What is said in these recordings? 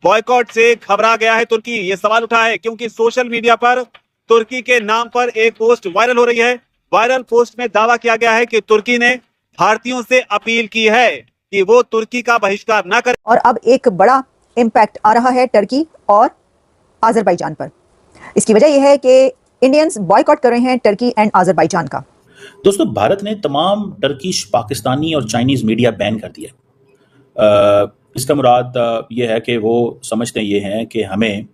Boycott से घबरा गया है तुर्की, ये सवाल उठा है क्योंकि सोशल मीडिया पर तुर्की के नाम पर एक पोस्ट वायरल हो रही है। वायरल पोस्ट में दावा किया गया है कि तुर्की ने भारतीयों से अपील की है कि वो तुर्की का बहिष्कार न करें। और अब एक बड़ा इम्पैक्ट आ रहा है टर्की और अजरबैजान पर। इसकी वजह यह है कि इंडियंस बॉयकॉट कर रहे हैं टर्की एंड अजरबैजान का। दोस्तों, भारत ने तमाम टर्किश, पाकिस्तानी और चाइनीज मीडिया बैन कर दिया। इसका मुराद ये है कि वो समझते ये हैं कि हमें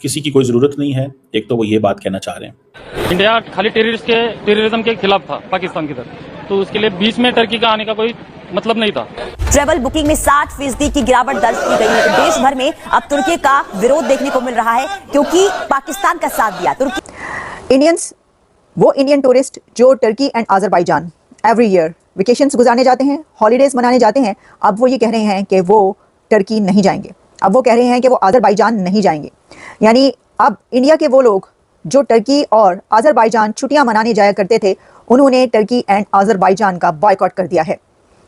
किसी की कोई ज़रूरत नहीं है। एक तो वो ये बात कहना चाह रहे हैं। इंडिया खाली टेररिज्म के खिलाफ था पाकिस्तान की तरफ, तो उसके लिए बीच में टर्की का आने का कोई मतलब नहीं था। ट्रेवल बुकिंग में 60% की गिरावट दर्ज की गई है। देश भर में अब तुर्की का विरोध देखने को मिल रहा है क्योंकि पाकिस्तान का साथ दिया। तुर्की इंडियंस, वो इंडियन टूरिस्ट जो Turkey and Azerbaijan every year vacations गुजारने जाते हैं, हॉलीडेज मनाने जाते हैं, अब वो ये कह रहे हैं कि वो टर्की नहीं जाएंगे। अब वो कह रहे हैं कि वो अजरबैजान नहीं जाएंगे। यानी अब इंडिया के वो लोग जो टर्की और अजरबैजान छुट्टियां मनाने जाया करते थे, उन्होंने टर्की एंड अजरबैजान का बॉयकॉट कर दिया है।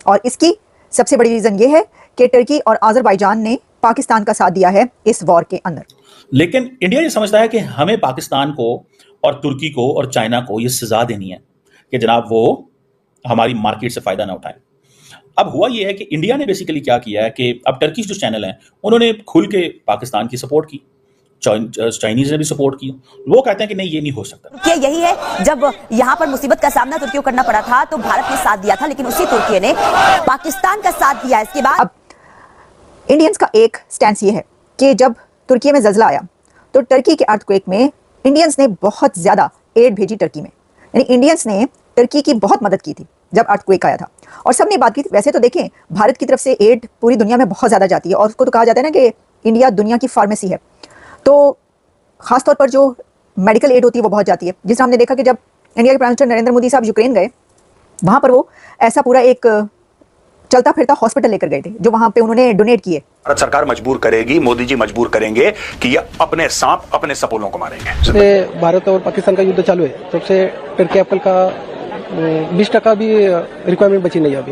और इसकी सबसे बड़ी रीज़न ये है कि टर्की और अजरबैजान ने पाकिस्तान का साथ दिया है इस वॉर के अंदर। लेकिन इंडिया ये समझता है कि हमें पाकिस्तान को और तुर्की को और चाइना को ये सजा देनी है कि जनाब वो हमारी मार्केट से फ़ायदा ना उठाएं। अब हुआ ये है कि इंडिया ने बेसिकली क्या किया है कि अब टर्किश जो चैनल हैं उन्होंने खुल के पाकिस्तान की सपोर्ट की, चाइनीज ने भी सपोर्ट की। वो कहते हैं कि नहीं, ये नहीं हो सकता। क्या यही है, जब यहाँ पर मुसीबत का सामना तुर्की को करना पड़ा था तो भारत ने साथ दिया था, लेकिन उसी तुर्की ने पाकिस्तान का साथ दिया। इसके बाद अब इंडियंस का एक स्टैंस ये है कि जब तुर्की में ज़ल्ज़ला आया तो टर्की के अर्थक्वेक में इंडियंस ने बहुत ज़्यादा एड भेजी टर्की में। यानी इंडियंस ने टर्की की बहुत मदद की थी जब अर्थक्वेक आया था, और सबने बात की थी। वैसे तो देखें, भारत की तरफ से एड पूरी दुनिया में बहुत ज़्यादा जाती है और उसको तो कहा जाता है ना कि इंडिया दुनिया की फार्मेसी है। तो ख़ासतौर पर जो मेडिकल एड होती है वो बहुत जाती है। जिस तरह हमने देखा कि जब इंडिया के प्राइम मिनिस्टर नरेंद्र मोदी साहब यूक्रेन गए, वहाँ पर वो ऐसा पूरा एक चलता फिरता हॉस्पिटल लेकर गए थे जो वहाँ पे उन्होंने डोनेट किए। भारत सरकार मजबूर करेगी, मोदी जी मजबूर करेंगे कि ये अपने सांप अपने सपोलों को मारेंगे। भारत और पाकिस्तान का युद्ध चालू है, तब से टर्की एप्पल का 20% भी रिक्वायरमेंट बची नहीं है अभी।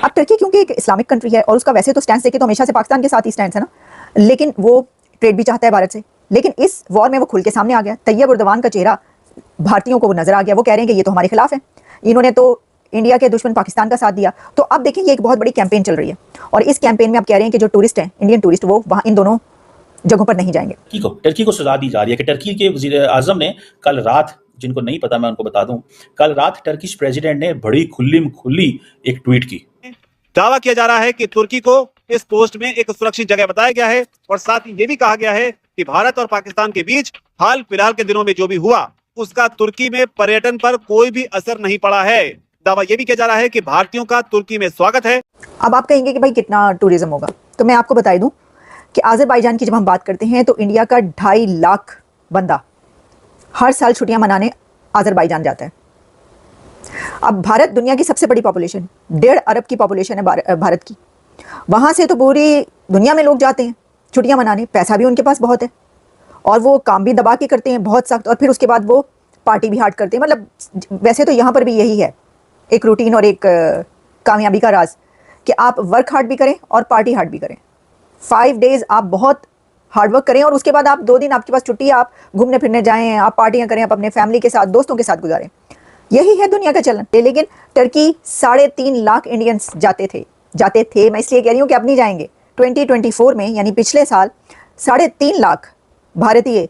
अब टर्की क्योंकि एक इस्लामिक कंट्री है और उसका वैसे तो स्टैंड देखे तो हमेशा से पाकिस्तान के साथ ही स्टैंड है ना, लेकिन वो ट्रेड भी चाहता है भारत से। लेकिन इस वॉर में वो खुल के सामने आ गया। तैयब उर्दवान का चेहरा भारतीयों को नजर आ गया। वो कह रहे हैं कि ये तो हमारे खिलाफ है, इन्होंने तो इंडिया के दुश्मन पाकिस्तान का साथ दिया। तो अब देखें, ये एक बहुत बड़ी कैंपेन चल रही है और इस कैंपेन में आप कह रहे हैं कि जो टूरिस्ट हैं, इंडियन टूरिस्ट, वो वहाँ इन दोनों जगहों पर नहीं जाएंगे। टर्की को सजा दी जा रही है कि टर्की के वज़ीर आज़म ने कल रात, जिनको नहीं पता मैं उनको बता दूं, कल रात टर्किश प्रेसिडेंट ने बड़ी खुली एक ट्वीट की। दावा किया जा रहा है कि तुर्की को इस पोस्ट में एक सुरक्षित जगह बताया गया है और साथ ही ये भी कहा गया है कि भारत और पाकिस्तान के बीच हाल फिलहाल के दिनों में जो भी हुआ उसका तुर्की में पर्यटन पर कोई भी असर नहीं पड़ा है। दावा ये भी किया जा रहा है कि भारतीयों का तुर्की में स्वागत है। अब आप कहेंगे कि भाई कितना टूरिज्म होगा, तो मैं आपको बता दूं कि अजरबैजान की जब हम बात करते हैं तो इंडिया का 2.5 लाख बंदा हर साल छुट्टियां मनाने अजरबैजान जाता है। अब भारत दुनिया की सबसे बड़ी पॉपुलेशन, 1.5 अरब की पॉपुलेशन है भारत की। वहाँ से तो पूरी दुनिया में लोग जाते हैं छुट्टियां मनाने, पैसा भी उनके पास बहुत है और वो काम भी दबा के करते हैं बहुत सख्त, और फिर उसके बाद वो पार्टी भी हार्ड करते हैं। मतलब वैसे तो यहाँ पर भी यही है एक रूटीन और एक कामयाबी का राज कि आप वर्क हार्ड भी करें और पार्टी हार्ड भी करें। 5 डेज आप बहुत हार्ड वर्क करें और उसके बाद आप 2 दिन आपके पास छुट्टी है, आप घूमने फिरने जाएं, आप पार्टियां करें, आप अपने फैमिली के साथ, दोस्तों के साथ गुजारें। यही है दुनिया का चलन। लेकिन टर्की 3.5 लाख इंडियंस जाते थे। मैं इसलिए कह रही हूँ कि अब नहीं जाएंगे। 2024 में यानी पिछले साल 3.5 लाख भारतीय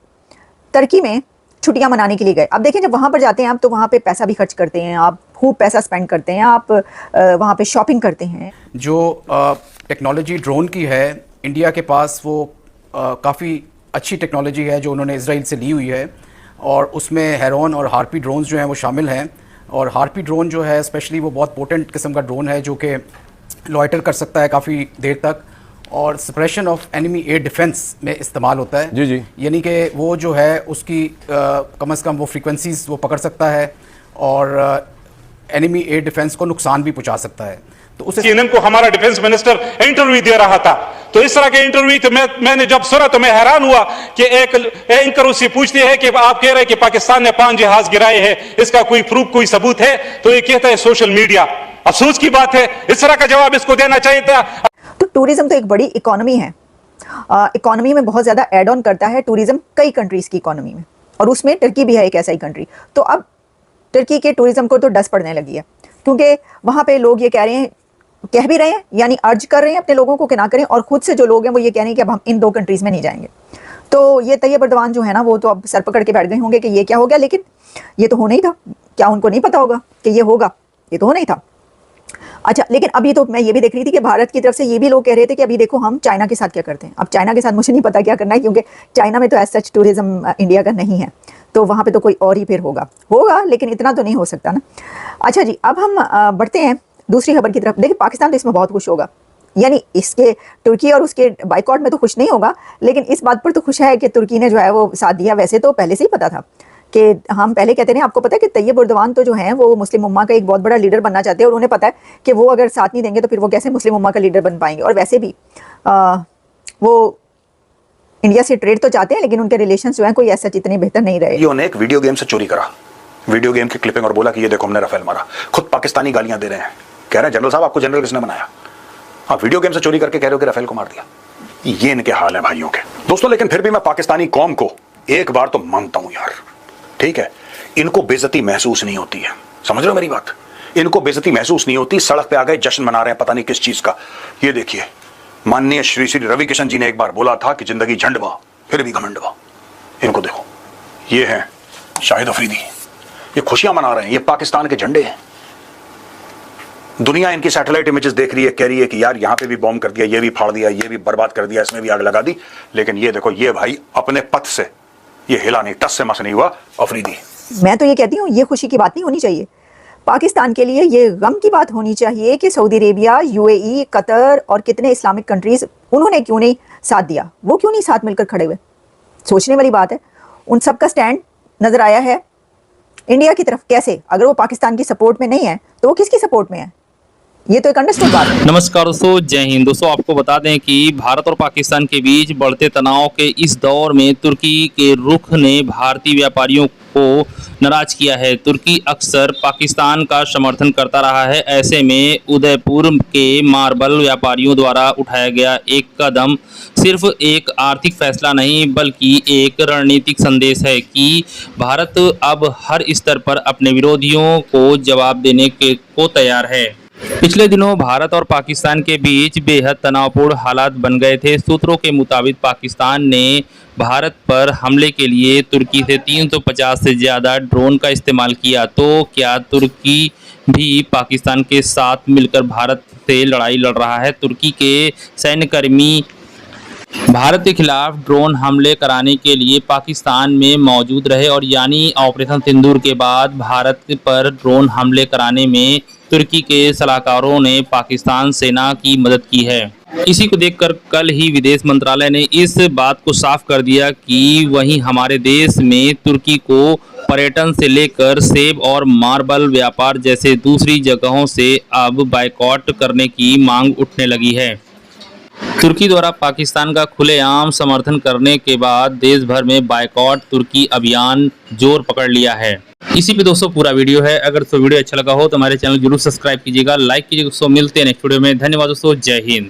टर्की में छुट्टियां मनाने के लिए गए। अब देखें, जब वहाँ पर जाते हैं आप तो वहाँ पे पैसा भी खर्च करते हैं, आप खूब पैसा स्पेंड करते हैं, आप वहाँ पे शॉपिंग करते हैं। जो टेक्नोलॉजी ड्रोन की है इंडिया के पास, वो काफ़ी अच्छी टेक्नोलॉजी है जो उन्होंने इजराइल से ली हुई है, और उसमें हेरोन और हार्पी ड्रोन्स जो हैं वो शामिल हैं। और हार्पी ड्रोन जो है स्पेशली वो बहुत पोटेंट किस्म का ड्रोन है जो कि लॉइटर कर सकता है काफ़ी देर तक, और suppression of enemy air defence में इस्तेमाल होता है। जी। यानी कि वो जो है उसकी कम से कम वो फ्रीक्वेंसीज वो पकड़ सकता है और एनिमी एयर डिफेंस को नुकसान भी पहुंचा सकता है। तो उसे CNN को हमारा डिफेंस मिनिस्टर इंटरव्यू दे रहा था, तो इस तरह के इंटरव्यू तो मैंने जब सुना तो मैं हैरान हुआ कि एक एंकर उससे पूछते हैं कि आप कह रहे हैं कि पाकिस्तान ने 5 जहाज गिराए हैं, इसका कोई प्रूफ, कोई सबूत है? तो ये कहता है सोशल मीडिया। अफसोस की बात है, इस तरह का जवाब इसको देना चाहिए था। तो टूरिज्म तो एक बड़ी इकोनॉमी है, इकोनॉमी में बहुत ज़्यादा एड ऑन करता है टूरिज्म कई कंट्रीज़ की इकोनॉमी में, और उसमें टर्की भी है एक ऐसा ही कंट्री। तो अब टर्की के टूरिज्म को तो डस पड़ने लगी है, क्योंकि वहाँ पे लोग ये कह भी रहे हैं, यानी अर्ज कर रहे हैं अपने लोगों को कि ना करें, और खुद से जो लोग हैं वो ये कह रहे हैं कि अब हम इन 2 कंट्रीज़ में नहीं जाएंगे। तो ये तैयब अर्दवान जो है ना, वो तो अब सर पकड़ के बैठ गए होंगे कि ये क्या हो गया, लेकिन ये तो होना ही था। क्या उनको नहीं पता होगा कि ये होगा? ये तो होना ही था। अच्छा, लेकिन अभी तो मैं ये भी देख रही थी कि भारत की तरफ से ये भी लोग कह रहे थे कि अभी देखो हम चाइना के साथ क्या करते हैं। अब चाइना के साथ मुझे नहीं पता क्या करना है, क्योंकि चाइना में तो एज सच टूरिज्म इंडिया का नहीं है, तो वहाँ पे तो कोई और ही फिर होगा, लेकिन इतना तो नहीं हो सकता ना। अच्छा जी, अब हम बढ़ते हैं दूसरी खबर की तरफ। देखिए, पाकिस्तान तो इसमें बहुत खुश होगा, यानी इसके तुर्की और उसके बाइकआउट में तो खुश नहीं होगा, लेकिन इस बात पर तो खुश है कि तुर्की ने जो है वो साथ दिया। वैसे तो पहले से ही पता था कि हम पहले कहते हैं, आपको पता है कि तैयब अर्दवान तो जो हैं वो मुस्लिम उम्मा का एक बहुत बड़ा लीडर बनना चाहते हैं, और उन्हें पता है कि वो अगर साथ नहीं देंगे तो फिर वो कैसे मुस्लिम उम्मा का लीडर बन पाएंगे। और वैसे भी वो इंडिया से ट्रेड तो चाहते हैं, लेकिन उनके रिलेशन जो हैं कोई ऐसा इतने बेहतर नहीं रहे। ने एक वीडियो गेम से चोरी करा, वीडियो गेम की क्लिपिंग, और बोला कि ये देखो हमने राफेल मारा। खुद पाकिस्तानी गालियां दे रहे हैं, कह रहे हैं जनरल साहब आपको जनरल किसने बनाया? हाँ, वीडियो गेम से चोरी करके कह रहे हो कि राफेल को मार दिया। ये इनके हाल है भाइयों के। दोस्तों, लेकिन फिर भी मैं पाकिस्तानी कौम को एक बार तो मानता हूं यार, ठीक है, इनको बेइज्जती महसूस नहीं होती है। समझ रहे हो मेरी बात? इनको बेइज्जती महसूस नहीं होती। सड़क पे आ गए, जश्न मना रहे हैं पता नहीं किस चीज का। ये देखिए, माननीय श्री श्री रवि किशन जी ने एक बार बोला था कि जिंदगी झंडवा फिर भी घमंडवा। इनको देखो, ये है शाहिद अफरीदी, ये खुशियां मना रहे हैं, ये पाकिस्तान के झंडे हैं। दुनिया इनकी सैटेलाइट इमेजेस देख रही है, कह रही है कि यार यहां पे भी बॉम्ब कर दिया, ये भी फाड़ दिया, ये भी बर्बाद कर दिया, इसमें भी आग लगा दी। लेकिन ये देखो, ये भाई अपने पथ से ये हिला नहीं, टस से मस नहीं हुआ अफरीदी। मैं तो ये कहती हूँ, ये खुशी की बात नहीं होनी चाहिए पाकिस्तान के लिए, ये गम की बात होनी चाहिए कि सऊदी अरेबिया, यूएई, कतर और कितने इस्लामिक कंट्रीज, उन्होंने क्यों नहीं साथ दिया? वो क्यों नहीं साथ मिलकर खड़े हुए? सोचने वाली बात है। उन सब का स्टैंड नजर आया है इंडिया की तरफ। कैसे? अगर वो पाकिस्तान की सपोर्ट में नहीं है तो वो किसकी सपोर्ट में है? ये तो एक अंडरस्टूड बात है। नमस्कार दोस्तों, जय हिंद। दोस्तों, आपको बता दें कि भारत और पाकिस्तान के बीच बढ़ते तनाव के इस दौर में तुर्की के रुख ने भारतीय व्यापारियों को नाराज किया है। तुर्की अक्सर पाकिस्तान का समर्थन करता रहा है। ऐसे में उदयपुर के मार्बल व्यापारियों द्वारा उठाया गया एक कदम सिर्फ एक आर्थिक फैसला नहीं, बल्कि एक रणनीतिक संदेश है कि भारत अब हर स्तर पर अपने विरोधियों को जवाब देने को तैयार है। पिछले दिनों भारत और पाकिस्तान के बीच बेहद तनावपूर्ण हालात बन गए थे। सूत्रों के मुताबिक पाकिस्तान ने भारत पर हमले के लिए तुर्की से 350 से ज़्यादा ड्रोन का इस्तेमाल किया। तो क्या तुर्की भी पाकिस्तान के साथ मिलकर भारत से लड़ाई लड़ रहा है? तुर्की के सैन्यकर्मी भारत के खिलाफ ड्रोन हमले कराने के लिए पाकिस्तान में मौजूद रहे, और यानी ऑपरेशन सिंदूर के बाद भारत पर ड्रोन हमले कराने में तुर्की के सलाहकारों ने पाकिस्तान सेना की मदद की है। इसी को देखकर कल ही विदेश मंत्रालय ने इस बात को साफ कर दिया कि वहीं हमारे देश में तुर्की को पर्यटन से लेकर सेब और मार्बल व्यापार जैसे दूसरी जगहों से अब बायकॉट करने की मांग उठने लगी है। तुर्की द्वारा पाकिस्तान का खुलेआम समर्थन करने के बाद देश भर में बायकॉट तुर्की अभियान जोर पकड़ लिया है। इसी पे दोस्तों पूरा वीडियो है। अगर तो वीडियो अच्छा लगा हो तो हमारे चैनल जरूर सब्सक्राइब कीजिएगा, लाइक कीजिएगा। दोस्तों, मिलते हैं नेक्स्ट वीडियो में। धन्यवाद दोस्तों, जय हिंद।